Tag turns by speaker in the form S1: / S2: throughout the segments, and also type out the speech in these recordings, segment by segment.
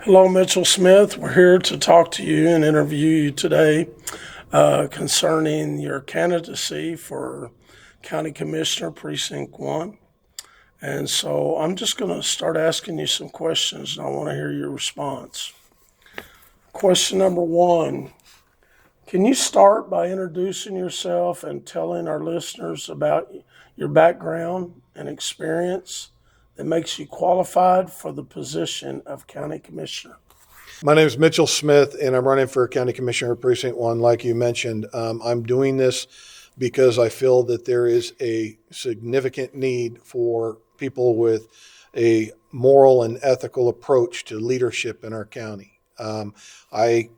S1: Hello, Mitchell Smith. We're here to talk to you and interview you today concerning your candidacy for County Commissioner Precinct 1. And so I'm just going to start asking you some questions, and I want to hear your response. Question number 1, can you start by introducing yourself and telling our listeners about your background and experience that makes you qualified for the position of County Commissioner?
S2: My name is Mitchell Smith, and I'm running for County Commissioner Precinct 1, like you mentioned. I'm doing this because I feel that there is a significant need for people with a moral and ethical approach to leadership in our county. I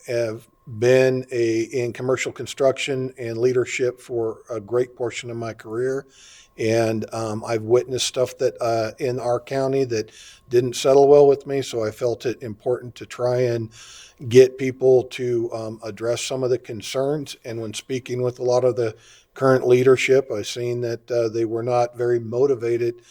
S2: have been in commercial construction and leadership for a great portion of my career. And I've witnessed stuff that in our county that didn't settle well with me, so I felt it important to try and get people to address some of the concerns. And when speaking with a lot of the current leadership, I've seen that they were not very motivated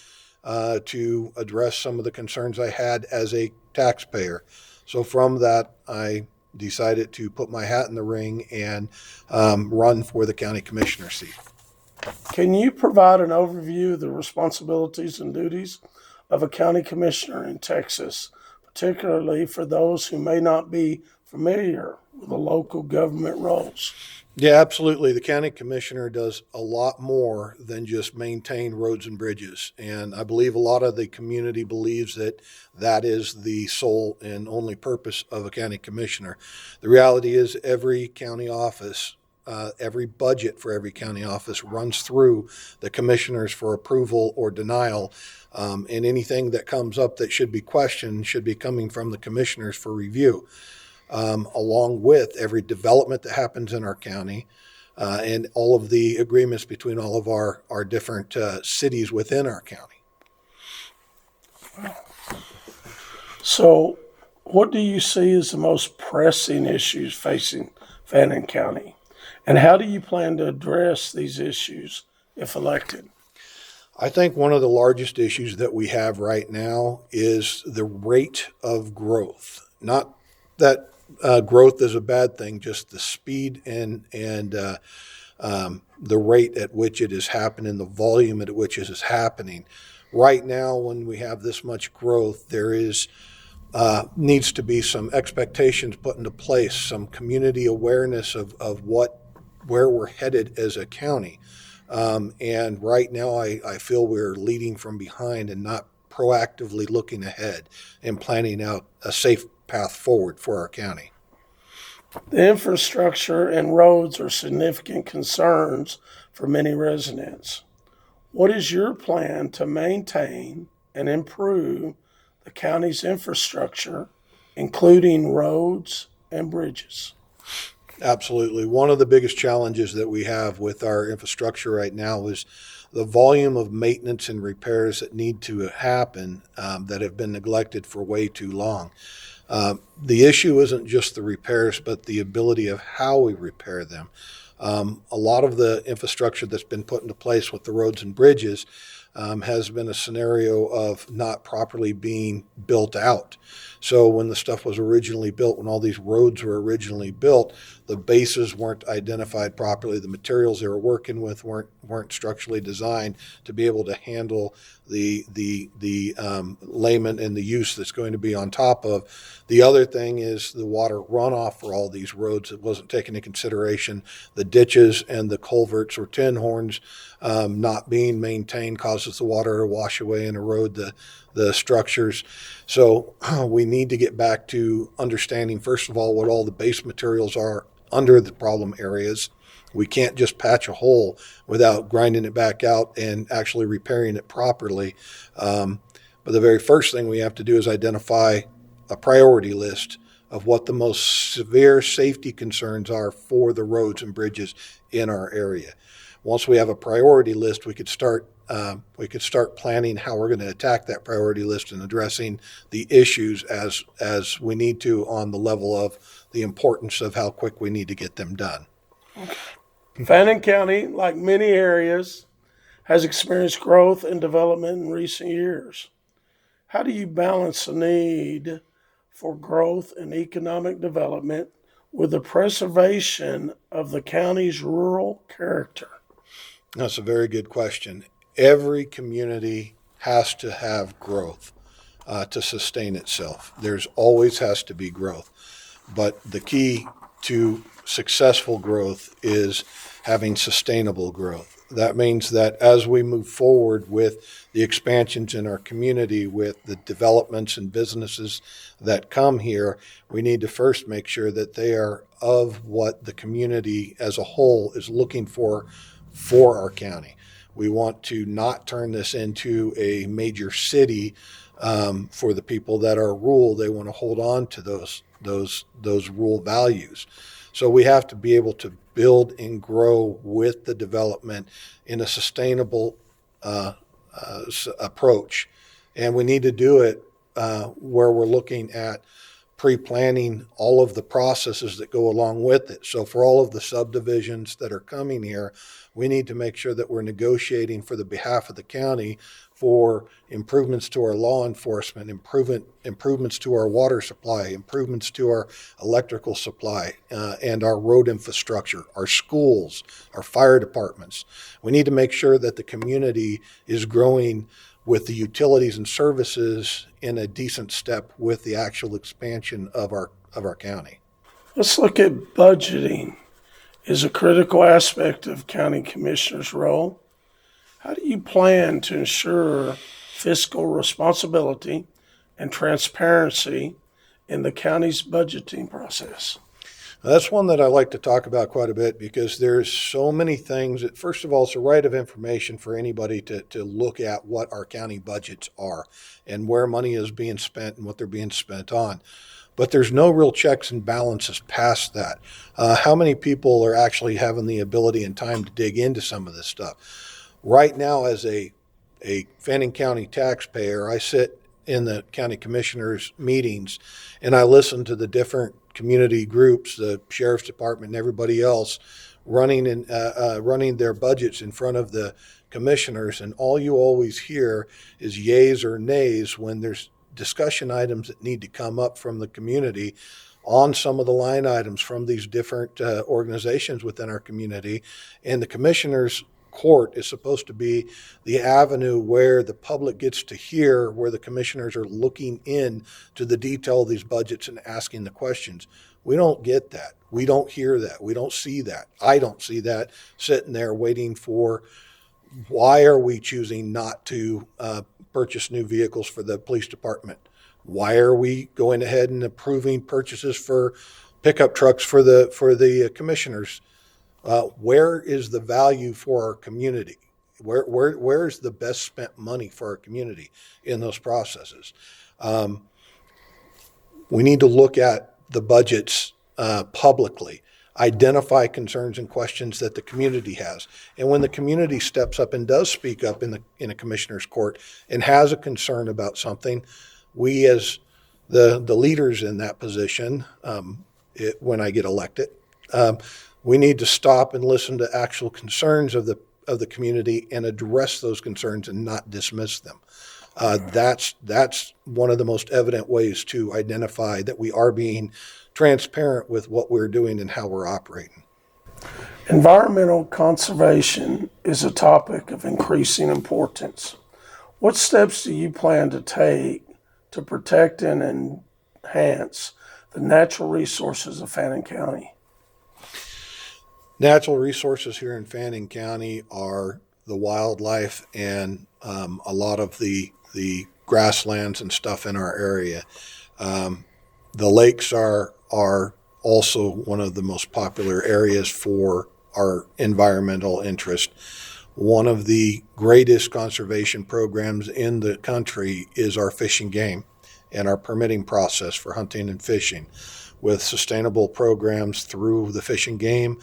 S2: to address some of the concerns I had as a taxpayer. So from that, I decided to put my hat in the ring and run for the county commissioner seat.
S1: Can you provide an overview of the responsibilities and duties of a county commissioner in Texas, particularly for those who may not be familiar with the local government roles?
S2: Yeah, absolutely. The county commissioner does a lot more than just maintain roads and bridges. And I believe a lot of the community believes that that is the sole and only purpose of a county commissioner. The reality is every county office, every budget for every county office runs through the commissioners for approval or denial. And anything that comes up that should be questioned should be coming from the commissioners for review. Along with every development that happens in our county and all of the agreements between all of our different cities within our county.
S1: So what do you see as the most pressing issues facing Fannin County? And how do you plan to address these issues if elected?
S2: I think one of the largest issues that we have right now is the rate of growth. Not that growth is a bad thing, just the speed and the rate at which it is happening, the volume at which it is happening. Right now, when we have this much growth, there is needs to be some expectations put into place, some community awareness of where we're headed as a county. And right now, I feel we're leading from behind and not proactively looking ahead and planning out a safe path forward for our county.
S1: The infrastructure and roads are significant concerns for many residents. What is your plan to maintain and improve the county's infrastructure, including roads and bridges?
S2: Absolutely. One of the biggest challenges that we have with our infrastructure right now is the volume of maintenance and repairs that need to happen that have been neglected for way too long. The issue isn't just the repairs, but the ability of how we repair them. A lot of the infrastructure that's been put into place with the roads and bridges has been a scenario of not properly being built out. So when the stuff was originally built, when all these roads were originally built, the bases weren't identified properly. The materials they were working with weren't structurally designed to be able to handle the layment and the use that's going to be on top of. The other thing is the water runoff for all these roads. It wasn't taken into consideration. The ditches and the culverts or tin horns not being maintained causes the water to wash away and erode the structures. So we need to get back to understanding, first of all, what all the base materials are under the problem areas. We can't just patch a hole without grinding it back out and actually repairing it properly. But the very first thing we have to do is identify a priority list of what the most severe safety concerns are for the roads and bridges in our area. Once we have a priority list, we could start planning how we're going to attack that priority list and addressing the issues as we need to on the level of the importance of how quick we need to get them done.
S1: Fannin County, like many areas, has experienced growth and development in recent years. How do you balance the need for growth and economic development with the preservation of the county's rural character?
S2: That's a very good question. Every community has to have growth to sustain itself. There's always has to be growth. But the key to successful growth is having sustainable growth. That means that as we move forward with the expansions in our community, with the developments and businesses that come here, we need to first make sure that they are of what the community as a whole is looking for our county. We want to not turn this into a major city for the people that are rural. They want to hold on to those rural values. So we have to be able to build and grow with the development in a sustainable approach. And we need to do it where we're looking at pre-planning all of the processes that go along with it. So for all of the subdivisions that are coming here, we need to make sure that we're negotiating for the behalf of the county for improvements to our law enforcement, improvements to our water supply, improvements to our electrical supply, and our road infrastructure, our schools, our fire departments. We need to make sure that the community is growing with the utilities and services in a decent step with the actual expansion of our county.
S1: Let's look at budgeting is a critical aspect of county commissioner's role. How do you plan to ensure fiscal responsibility and transparency in the county's budgeting process?
S2: That's one that I like to talk about quite a bit because there's so many things that, first of all, it's a right of information for anybody to look at what our county budgets are and where money is being spent and what they're being spent on. But there's no real checks and balances past that. How many people are actually having the ability and time to dig into some of this stuff? Right now, as a Fannin County taxpayer, I sit in the county commissioners' meetings and I listen to the different community groups, the sheriff's department and everybody else running their budgets in front of the commissioners. And all you always hear is yays or nays when there's discussion items that need to come up from the community on some of the line items from these different organizations within our community. And the commissioners' court is supposed to be the avenue where the public gets to hear, where the commissioners are looking in to the detail of these budgets and asking the questions. We don't get that. We don't hear that. We don't see that. I don't see that sitting there waiting for why are we choosing not to purchase new vehicles for the police department? Why are we going ahead and approving purchases for pickup trucks for the commissioners? Where is the value for our community? Where is the best spent money for our community in those processes? We need to look at the budgets publicly, identify concerns and questions that the community has. And when the community steps up and does speak up in a commissioner's court and has a concern about something, we as the leaders in that position, when I get elected, we need to stop and listen to actual concerns of the community and address those concerns and not dismiss them. That's one of the most evident ways to identify that we are being transparent with what we're doing and how we're operating.
S1: Environmental conservation is a topic of increasing importance. What steps do you plan to take to protect and enhance the natural resources of Fannin County?
S2: Natural resources here in Fannin County are the wildlife and a lot of the grasslands and stuff in our area. The lakes are also one of the most popular areas for our environmental interest. One of the greatest conservation programs in the country is our fish and game and our permitting process for hunting and fishing. With sustainable programs through the fish and game,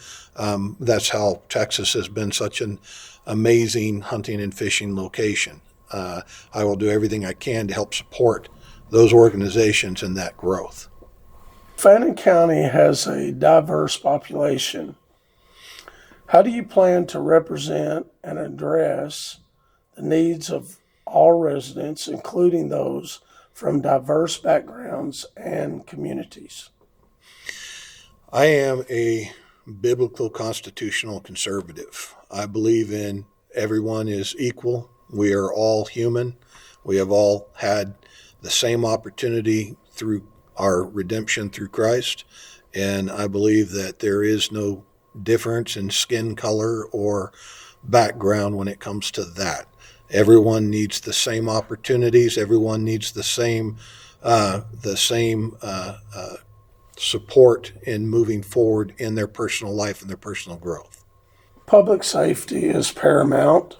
S2: that's how Texas has been such an amazing hunting and fishing location. I will do everything I can to help support those organizations in that growth.
S1: Fannin County has a diverse population. How do you plan to represent and address the needs of all residents, including those from diverse backgrounds and communities?
S2: I am a biblical constitutional conservative. I believe in everyone is equal. We are all human. We have all had the same opportunity through our redemption through Christ. And I believe that there is no difference in skin color or background when it comes to that. Everyone needs the same opportunities. Everyone needs the same support in moving forward in their personal life and their personal growth.
S1: Public safety is paramount.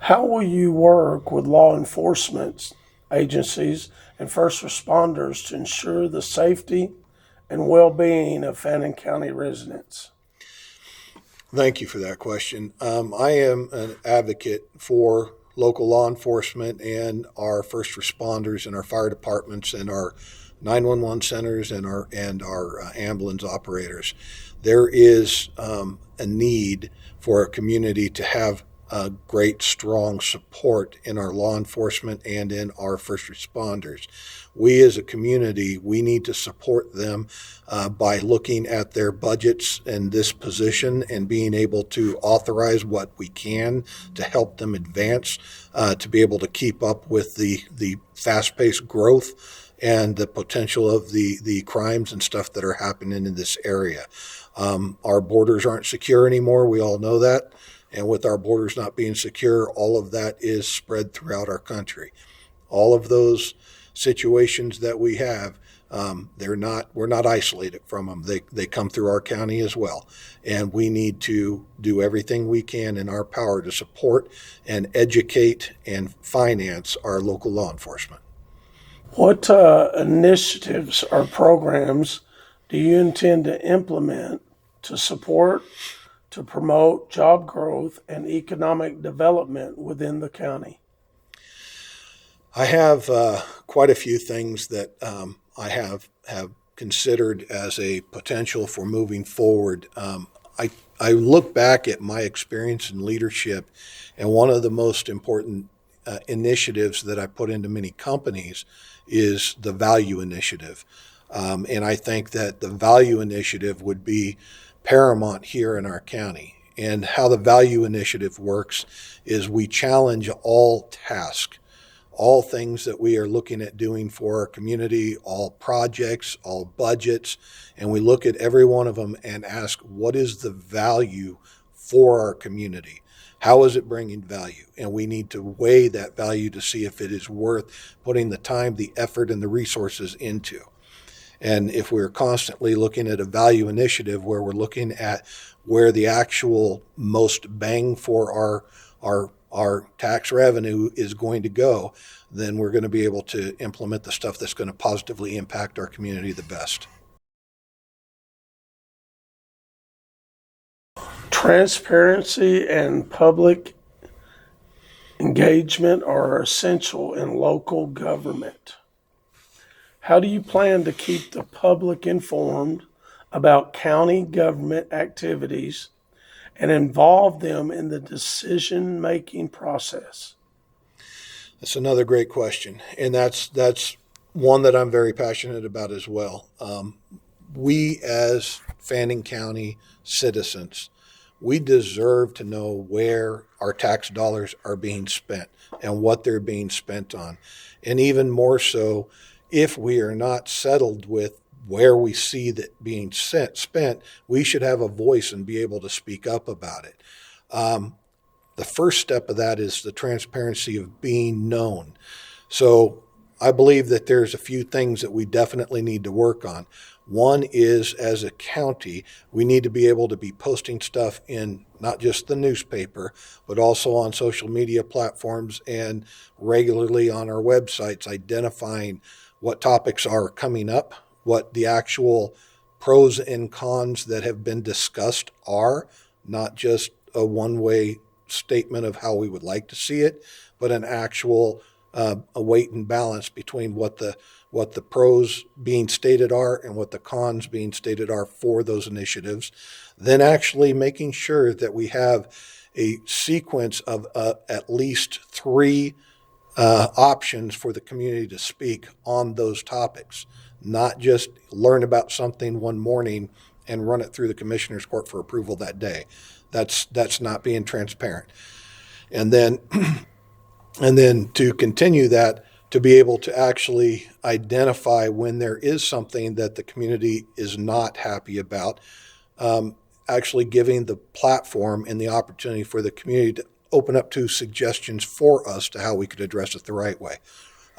S1: How will you work with law enforcement agencies and first responders to ensure the safety and well-being of Fannin County residents?
S2: Thank you for that question. I am an advocate for local law enforcement and our first responders and our fire departments and our 911 centers and our ambulance operators. There is a need for a community to have great, strong support in our law enforcement and in our first responders. We as a community, we need to support them by looking at their budgets and this position and being able to authorize what we can to help them advance, to be able to keep up with the fast-paced growth and the potential of the crimes and stuff that are happening in this area. Our borders aren't secure anymore. We all know that. And with our borders not being secure, all of that is spread throughout our country. All of those situations that we have, we're not isolated from them. They come through our county as well. And we need to do everything we can in our power to support and educate and finance our local law enforcement.
S1: What initiatives or programs do you intend to implement to support, to promote job growth and economic development within the county?
S2: I have quite a few things that I have considered as a potential for moving forward. I look back at my experience in leadership, and one of the most important initiatives that I put into many companies is the value initiative. And I think that the value initiative would be paramount here in our county. And how the value initiative works is we challenge all tasks, all things that we are looking at doing for our community, all projects, all budgets, and we look at every one of them and ask, what is the value for our community? How is it bringing value? And we need to weigh that value to see if it is worth putting the time, the effort, and the resources into. And if we're constantly looking at a value initiative where we're looking at where the actual most bang for our tax revenue is going to go, then we're going to be able to implement the stuff that's going to positively impact our community the best.
S1: Transparency and public engagement are essential in local government. How do you plan to keep the public informed about county government activities and involve them in the decision-making process?
S2: That's another great question, and that's one that I'm very passionate about as well. We as Fannin County citizens, we deserve to know where our tax dollars are being spent and what they're being spent on. And even more so, if we are not settled with where we see that being spent, we should have a voice and be able to speak up about it. The first step of that is the transparency of being known. So I believe that there's a few things that we definitely need to work on. One is, as a county, we need to be able to be posting stuff in not just the newspaper, but also on social media platforms and regularly on our websites, identifying what topics are coming up, what the actual pros and cons that have been discussed are, not just a one-way statement of how we would like to see it, but an actual a weight and balance between what the pros being stated are and what the cons being stated are for those initiatives. Then actually making sure that we have a sequence of at least 3 options for the community to speak on those topics, not just learn about something one morning and run it through the commissioner's court for approval that day. That's not being transparent. And then to continue that, to be able to actually identify when there is something that the community is not happy about, actually giving the platform and the opportunity for the community to open up to suggestions for us to how we could address it the right way.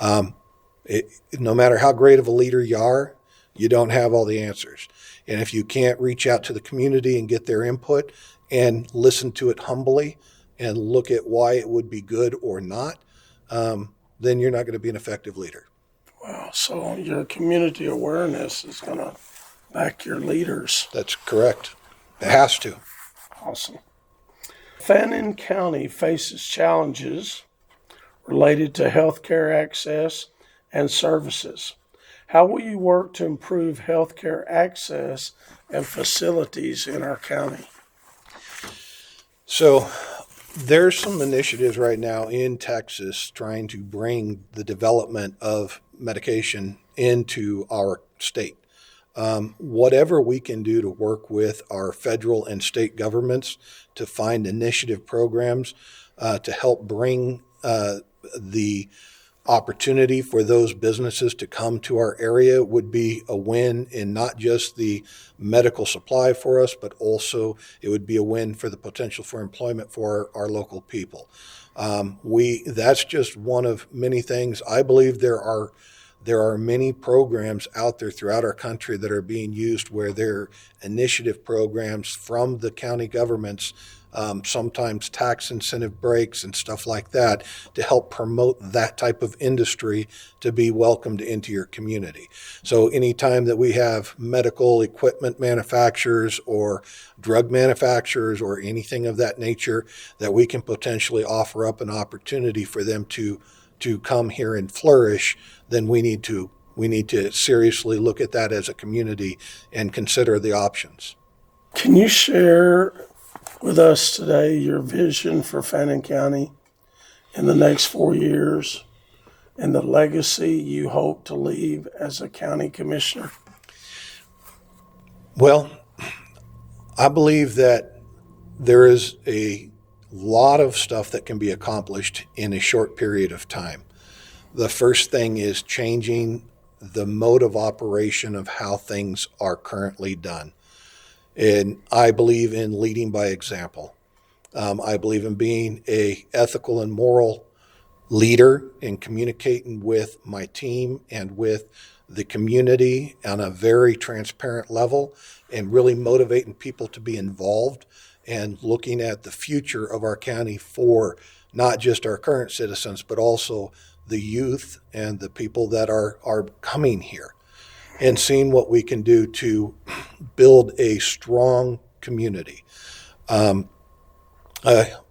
S2: No matter how great of a leader you are, you don't have all the answers. And if you can't reach out to the community and get their input and listen to it humbly and look at why it would be good or not, then you're not going to be an effective leader.
S1: Wow. So your community awareness is going to back your leaders.
S2: That's correct. It has to.
S1: Awesome. Fannin County faces challenges related to healthcare access and services. How will you work to improve healthcare access and facilities in our county?
S2: So there's some initiatives right now in Texas trying to bring the development of medication into our state. Whatever we can do to work with our federal and state governments to find initiative programs to help bring the opportunity for those businesses to come to our area would be a win in not just the medical supply for us, but also it would be a win for the potential for employment for our local people. That's just one of many things. I believe there are many programs out there throughout our country that are being used where they're initiative programs from the county governments, sometimes tax incentive breaks and stuff like that, to help promote that type of industry to be welcomed into your community. So anytime that we have medical equipment manufacturers or drug manufacturers or anything of that nature that we can potentially offer up an opportunity for them to come here and flourish, then we need to seriously look at that as a community and consider the options.
S1: Can you share with us today your vision for Fannin County in the next 4 years and the legacy you hope to leave as a county commissioner?
S2: Well, I believe that there is a lot of stuff that can be accomplished in a short period of time. The first thing is changing the mode of operation of how things are currently done. And I believe in leading by example. I believe in being a ethical and moral leader and communicating with my team and with the community on a very transparent level and really motivating people to be involved and looking at the future of our county for not just our current citizens, but also the youth and the people that are coming here, and seeing what we can do to build a strong community.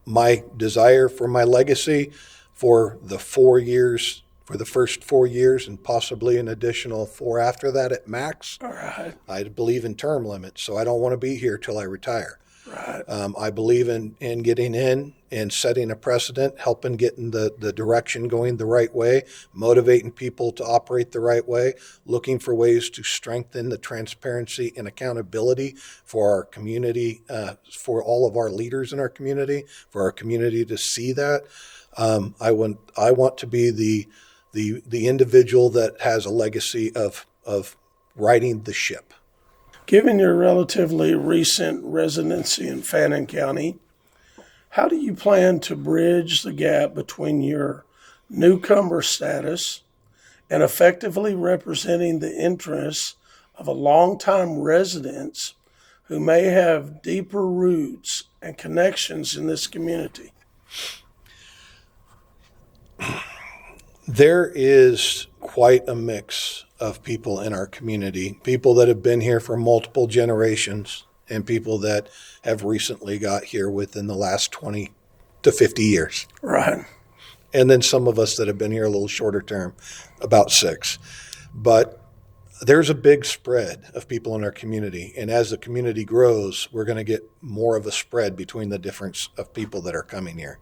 S2: My desire for my legacy for the 4 years, for the first 4 years and possibly an additional 4 after that at max.
S1: All right.
S2: I believe in term limits, so I don't want to be here till I retire.
S1: Right.
S2: I believe in getting in and setting a precedent, helping getting the direction going the right way, motivating people to operate the right way, looking for ways to strengthen the transparency and accountability for our community, for all of our leaders in our community, for our community to see that. I want to be the individual that has a legacy of righting the ship.
S1: Given your relatively recent residency in Fannin County, how do you plan to bridge the gap between your newcomer status and effectively representing the interests of a longtime residents who may have deeper roots and connections in this community?
S2: There is quite a mix of people in our community, people that have been here for multiple generations and people that have recently got here within the last 20 to 50 years.
S1: Right.
S2: And then some of us that have been here a little shorter term, about 6. But there's a big spread of people in our community. And as the community grows, we're going to get more of a spread between the difference of people that are coming here.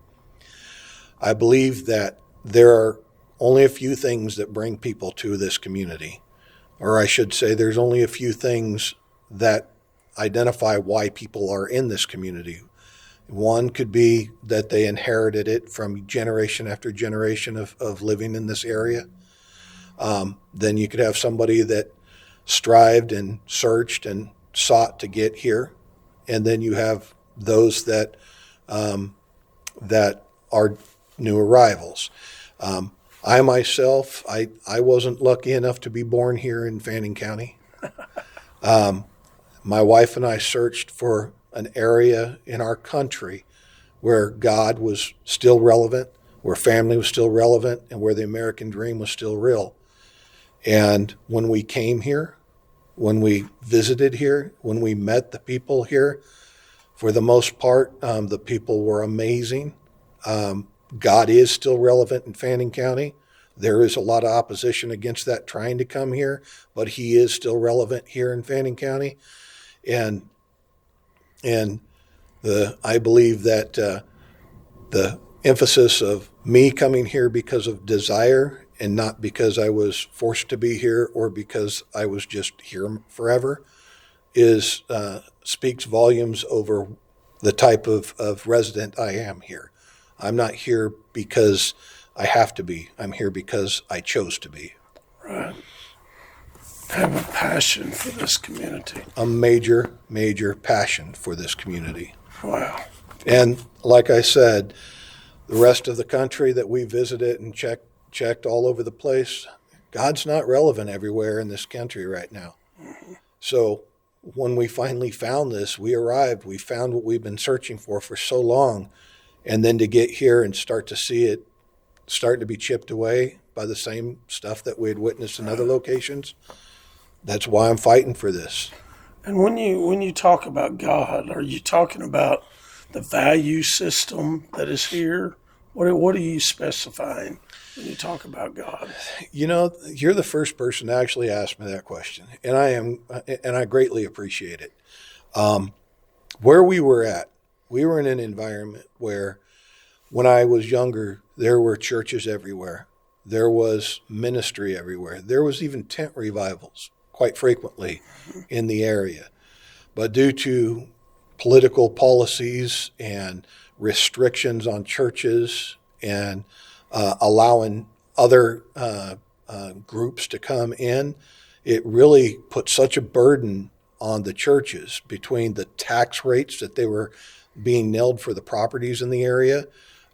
S2: I believe that there are only a few things that bring people to this community. Or I should say, there's only a few things that identify why people are in this community. One could be that they inherited it from generation after generation of living in this area. Then you could have somebody that strived and searched and sought to get here. And then you have those that that are new arrivals. I myself, I wasn't lucky enough to be born here in Fannin County. My wife and I searched for an area in our country where God was still relevant, where family was still relevant, and where the American dream was still real. And when we came here, when we visited here, when we met the people here, for the most part, the people were amazing. God is still relevant in Fannin County. There is a lot of opposition against that trying to come here, but he is still relevant here in Fannin County. And I believe that the emphasis of me coming here because of desire and not because I was forced to be here or because I was just here forever is speaks volumes over the type of resident I am here. I'm not here because I have to be. I'm here because I chose to be.
S1: Right. Have a passion for this community.
S2: A major, major passion for this community.
S1: Wow.
S2: And like I said, the rest of the country that we visited and checked all over the place, God's not relevant everywhere in this country right now. Mm-hmm. So when we finally found this, we arrived, we found what we've been searching for so long, and then to get here and start to see it start to be chipped away by the same stuff that we had witnessed in other locations, that's why I'm fighting for this.
S1: And when you talk about God, are you talking about the value system that is here? What are you specifying when you talk about God?
S2: You know, you're the first person to actually ask me that question, and I greatly appreciate it. Where we were at, we were in an environment where, when I was younger, there were churches everywhere. There was ministry everywhere. There was even tent revivals quite frequently in the area. But due to political policies and restrictions on churches and allowing other groups to come in, it really put such a burden on the churches between the tax rates that they were being nailed for the properties in the area,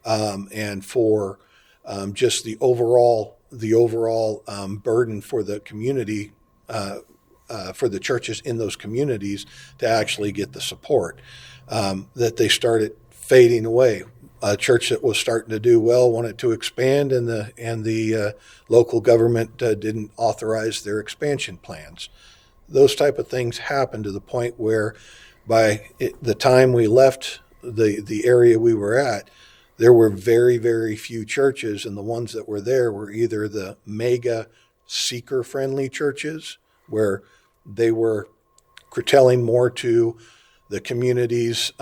S2: and for just the overall burden for the community, for the churches in those communities to actually get the support, that they started fading away. A church that was starting to do well wanted to expand, and the local government didn't authorize their expansion plans. Those type of things happened to the point where, by the time we left the area we were at, there were very, very few churches, and the ones that were there were either the mega seeker-friendly churches, where they were curtailing more to the community's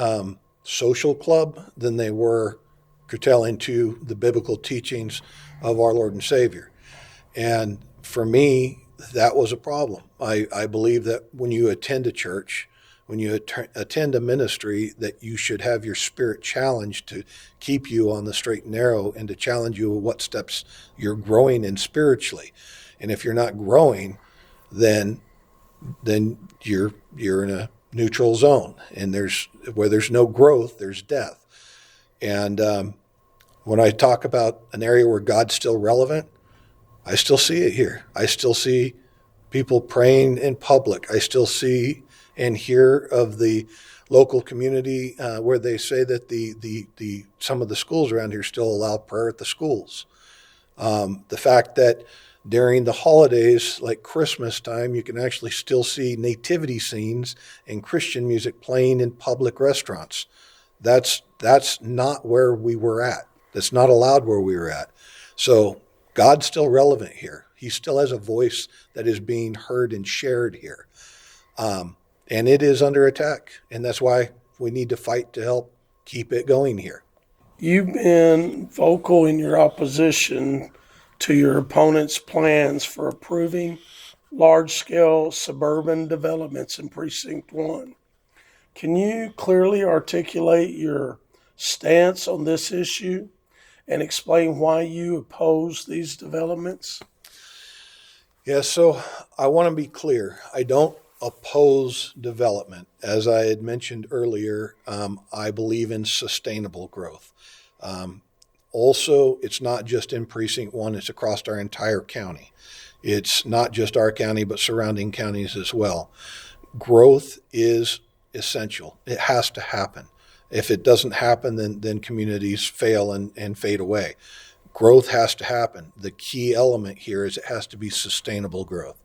S2: social club than they were curtailing to the biblical teachings of our Lord and Savior. And for me, that was a problem. I believe that when you attend a church, when you attend a ministry, that you should have your spirit challenged to keep you on the straight and narrow and to challenge you with what steps you're growing in spiritually. And if you're not growing, then you're in a neutral zone. And where there's no growth, there's death. And when I talk about an area where God's still relevant, I still see it here. I still see people praying in public. I still see and hear of the local community where they say that the some of the schools around here still allow prayer at the schools. The fact that during the holidays, like Christmas time, you can actually still see nativity scenes and Christian music playing in public restaurants. That's not where we were at. That's not allowed where we were at. So God's still relevant here. He still has a voice that is being heard and shared here. And it is under attack. And that's why we need to fight to help keep it going here.
S1: You've been vocal in your opposition to your opponent's plans for approving large-scale suburban developments in Precinct 1. Can you clearly articulate your stance on this issue and explain why you oppose these developments?
S2: Yeah, so I want to be clear. I don't oppose development. As I had mentioned earlier, I believe in sustainable growth. Also, it's not just in Precinct 1, it's across our entire county. It's not just our county, but surrounding counties as well. Growth is essential. It has to happen. If it doesn't happen, then communities fail and fade away. Growth has to happen. The key element here is it has to be sustainable growth.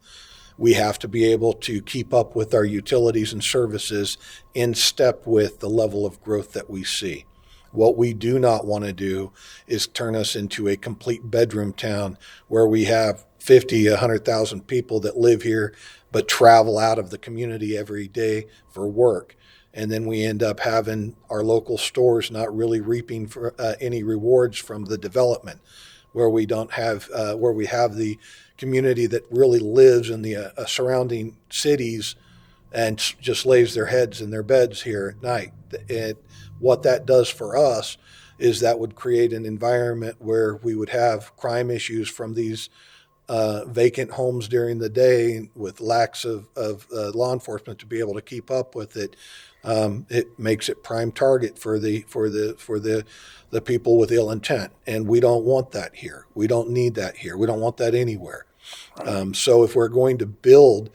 S2: We have to be able to keep up with our utilities and services in step with the level of growth that we see. What we do not want to do is turn us into a complete bedroom town where we have 50, 100,000 people that live here but travel out of the community every day for work. And then we end up having our local stores not really reaping for, any rewards from the development, where we don't have, where we have the community that really lives in the surrounding cities and just lays their heads in their beds here at night. What that does for us is that would create an environment where we would have crime issues from these vacant homes during the day with lacks of law enforcement to be able to keep up with it. It makes it prime target for the people with ill intent, and we don't want that here. We don't need that here. We don't want that anywhere. So if we're going to build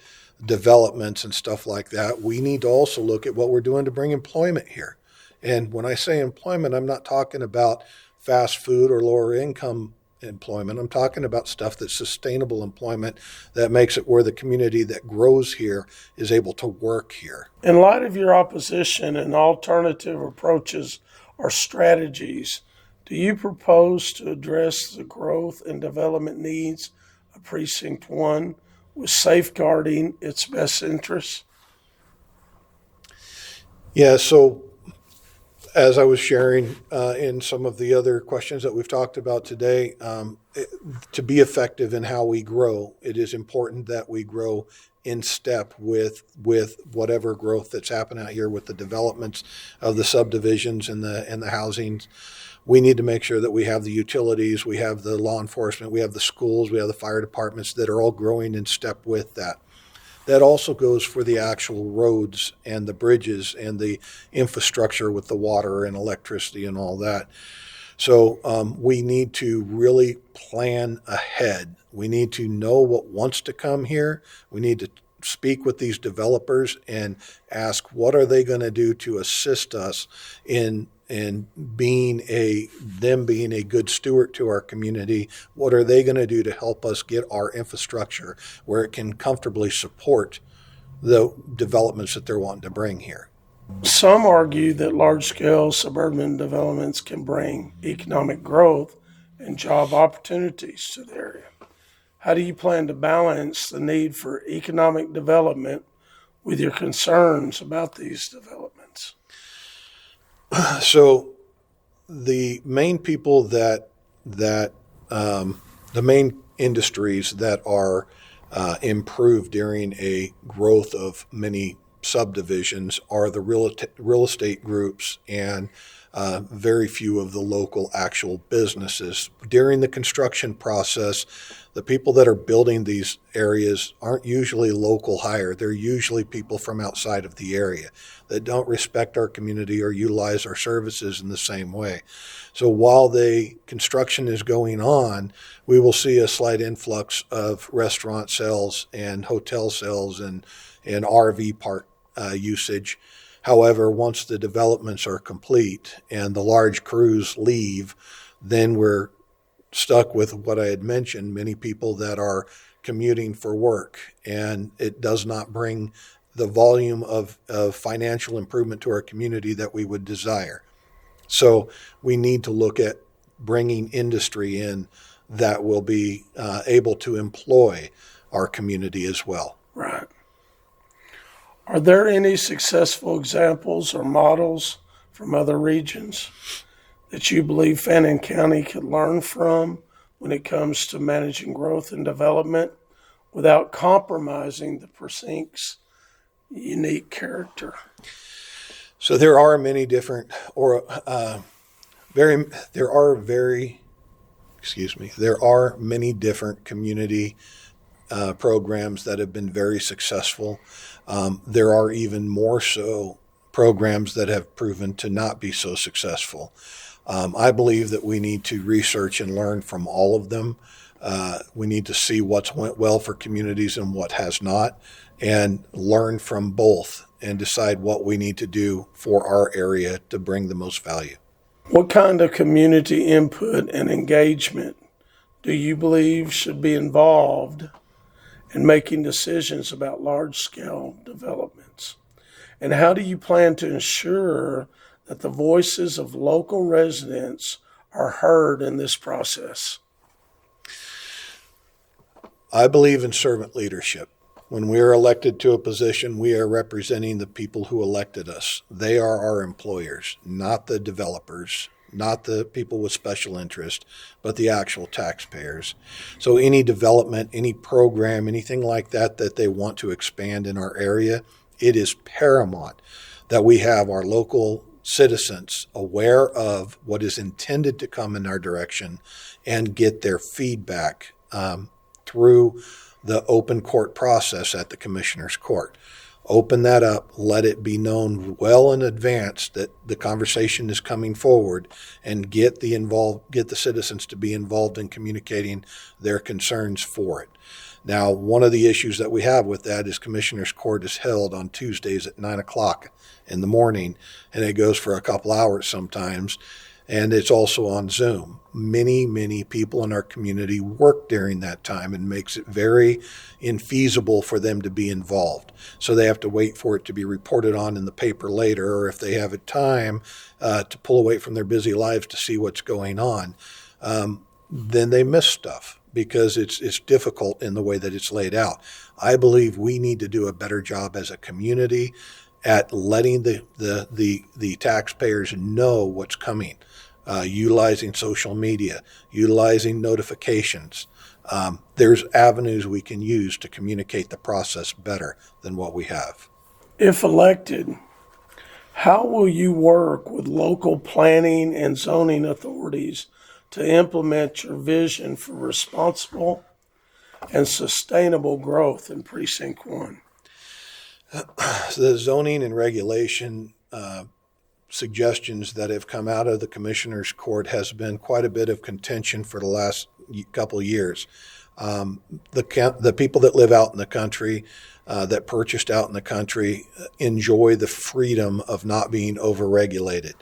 S2: developments and stuff like that, we need to also look at what we're doing to bring employment here. And when I say employment, I'm not talking about fast food or lower income employment. I'm talking about stuff that's sustainable employment that makes it where the community that grows here is able to work here.
S1: In light of your opposition and alternative approaches or strategies, do you propose to address the growth and development needs of Precinct 1 with safeguarding its best interests?
S2: Yeah, so as I was sharing in some of the other questions that we've talked about today, to be effective in how we grow, it is important that we grow in step with whatever growth that's happening out here with the developments of the subdivisions and the housing. We need to make sure that we have the utilities, we have the law enforcement, we have the schools, we have the fire departments that are all growing in step with that. That also goes for the actual roads and the bridges and the infrastructure with the water and electricity and all that. So we need to really plan ahead. We need to know what wants to come here. We need to speak with these developers and ask what are they going to do to assist us in being a good steward to our community. What are they going to do to help us get our infrastructure where it can comfortably support the developments that they're wanting to bring here?
S1: Some argue that large-scale suburban developments can bring economic growth and job opportunities to the area. How do you plan to balance the need for economic development with your concerns about these developments?
S2: So the main people the main industries that are improved during a growth of many subdivisions are the real estate groups and very few of the local actual businesses. During the construction process, the people that are building these areas aren't usually local hire. They're usually people from outside of the area that don't respect our community or utilize our services in the same way. So while the construction is going on, we will see a slight influx of restaurant sales and hotel sales and RV park usage. However, once the developments are complete and the large crews leave, then we're stuck with what I had mentioned, many people that are commuting for work, and it does not bring the volume of financial improvement to our community that we would desire. So we need to look at bringing industry in that will be able to employ our community as well.
S1: Right. Are there any successful examples or models from other regions that you believe Fannin County could learn from when it comes to managing growth and development without compromising the precinct's unique character?
S2: So there are many different, there are many different community programs that have been very successful. There are even more so programs that have proven to not be so successful. I believe that we need to research and learn from all of them. We need to see what's went well for communities and what has not, and learn from both and decide what we need to do for our area to bring the most value.
S1: What kind of community input and engagement do you believe should be involved in making decisions about large-scale developments? And how do you plan to ensure that the voices of local residents are heard in this process?
S2: I believe in servant leadership. When we are elected to a position, we are representing the people who elected us. They are our employers, not the developers, not the people with special interest, but the actual taxpayers. So any development, any program, anything like that that they want to expand in our area, it is paramount that we have our local citizens aware of what is intended to come in our direction and get their feedback through the open court process at the Commissioner's Court. Open that up, let it be known well in advance that the conversation is coming forward, and get the citizens to be involved in communicating their concerns for it. Now, one of the issues that we have with that is Commissioner's Court is held on Tuesdays at 9 o'clock in the morning, and it goes for a couple hours sometimes, and it's also on Zoom. Many people in our community work during that time, and makes it very infeasible for them to be involved. So they have to wait for it to be reported on in the paper later, or if they have a time to pull away from their busy lives to see what's going on, then they miss stuff because it's difficult in the way that it's laid out. I believe we need to do a better job as a community at letting the taxpayers know what's coming. Utilizing social media, utilizing notifications. There's avenues we can use to communicate the process better than what we have.
S1: If elected, how will you work with local planning and zoning authorities to implement your vision for responsible and sustainable growth in Precinct 1?
S2: The zoning and regulation suggestions that have come out of the Commissioner's Court has been quite a bit of contention for the last couple of years. The people that live out in the country, that purchased out in the country, enjoy the freedom of not being overregulated.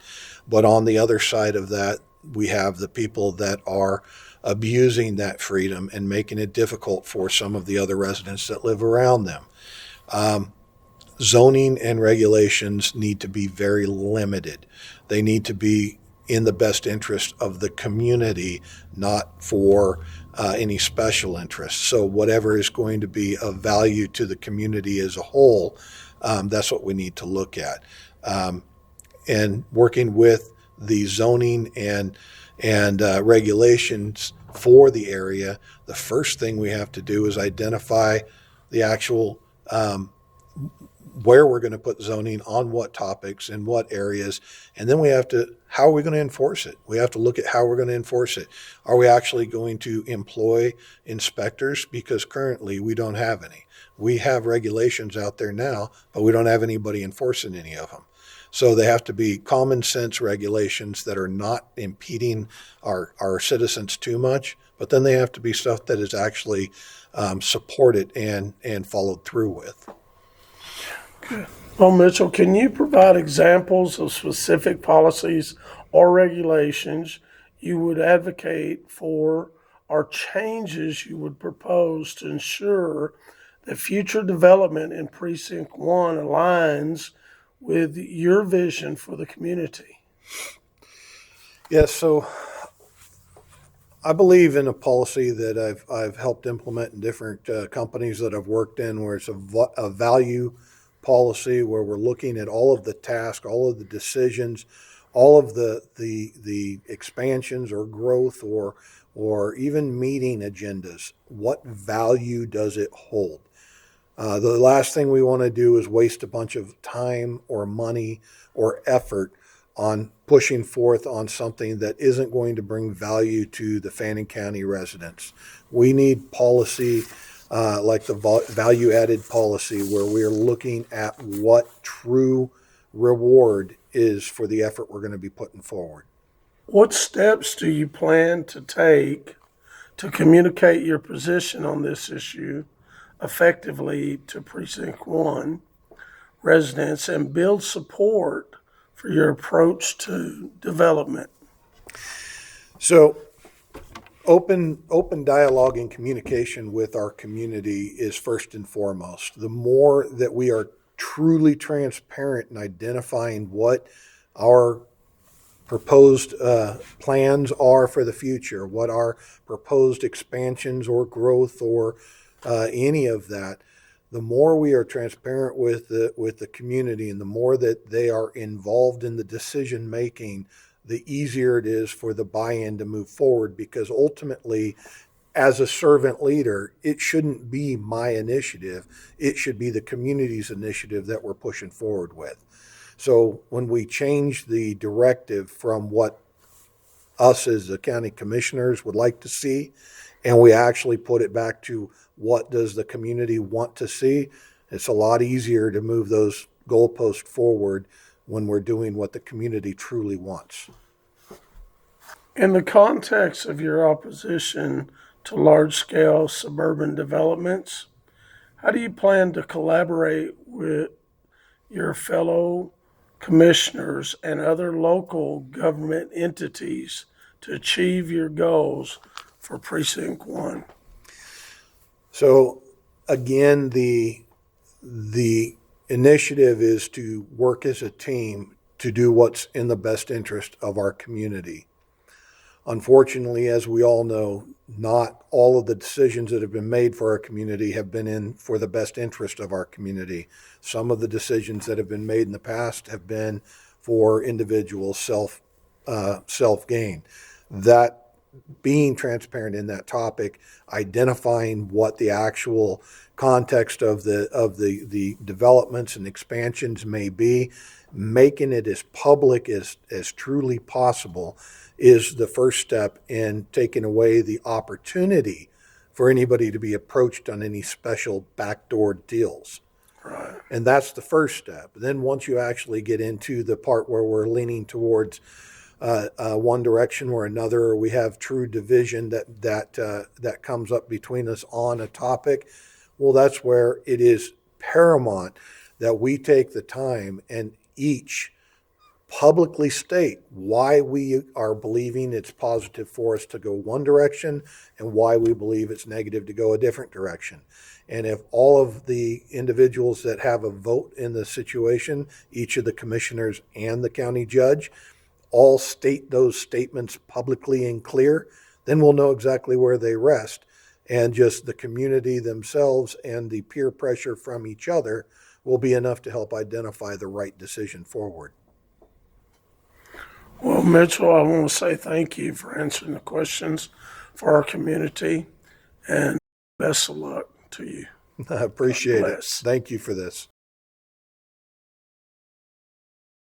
S2: But on the other side of that, we have the people that are abusing that freedom and making it difficult for some of the other residents that live around them. Zoning and regulations need to be very limited. They need to be in the best interest of the community, not for any special interest. So whatever is going to be of value to the community as a whole, that's what we need to look at. And working with the zoning and regulations for the area, the first thing we have to do is identify the actual where we're going to put zoning, on what topics, in what areas, and then how are we going to enforce it? We have to look at how we're going to enforce it. Are we actually going to employ inspectors? Because currently we don't have any. We have regulations out there now, but we don't have anybody enforcing any of them. So they have to be common sense regulations that are not impeding our citizens too much, but then they have to be stuff that is actually supported and followed through with.
S1: Okay. Well, Mitchell, can you provide examples of specific policies or regulations you would advocate for, or changes you would propose to ensure that future development in Precinct 1 aligns with your vision for the community?
S2: Yes, so I believe in a policy that I've helped implement in different companies that I've worked in, where it's a value policy, where we're looking at all of the tasks, all of the decisions, all of the expansions or growth or even meeting agendas, what value does it hold? The last thing we want to do is waste a bunch of time or money or effort on pushing forth on something that isn't going to bring value to the Fannin County residents. We need policy like the value added policy where we're looking at what true reward is for the effort we're going to be putting forward.
S1: What steps do you plan to take to communicate your position on this issue effectively to Precinct 1 residents and build support for your approach to development?
S2: So open dialogue and communication with our community is first and foremost. The more that we are truly transparent in identifying what our proposed plans are for the future, what our proposed expansions or growth or any of that, the more we are transparent with the community and the more that they are involved in the decision making, the easier it is for the buy-in to move forward, because ultimately, as a servant leader, it shouldn't be my initiative. It should be the community's initiative that we're pushing forward with. So when we change the directive from what us as the county commissioners would like to see, and we actually put it back to what does the community want to see, it's a lot easier to move those goalposts forward when we're doing what the community truly wants.
S1: In the context of your opposition to large-scale suburban developments, how do you plan to collaborate with your fellow commissioners and other local government entities to achieve your goals for Precinct 1?
S2: So again, the initiative is to work as a team to do what's in the best interest of our community. Unfortunately, as we all know, not all of the decisions that have been made for our community have been in for the best interest of our community. Some of the decisions that have been made in the past have been for individual self-gain. That being transparent in that topic, identifying what the actual context of the developments and expansions may be, making it as public as truly possible is the first step in taking away the opportunity for anybody to be approached on any special backdoor deals.
S1: Right.
S2: And that's the first step. Then once you actually get into the part where we're leaning towards one direction or another, or we have true division that comes up between us on a topic, well, that's where it is paramount that we take the time and each publicly state why we are believing it's positive for us to go one direction and why we believe it's negative to go a different direction. And if all of the individuals that have a vote in the situation, each of the commissioners and the county judge, all state those statements publicly and clear, then we'll know exactly where they rest. And just the community themselves and the peer pressure from each other will be enough to help identify the right decision forward.
S1: Well, Mitchell, I want to say thank you for answering the questions for our community, and best of luck to you.
S2: I appreciate it.
S1: Bless.
S2: Thank you for this.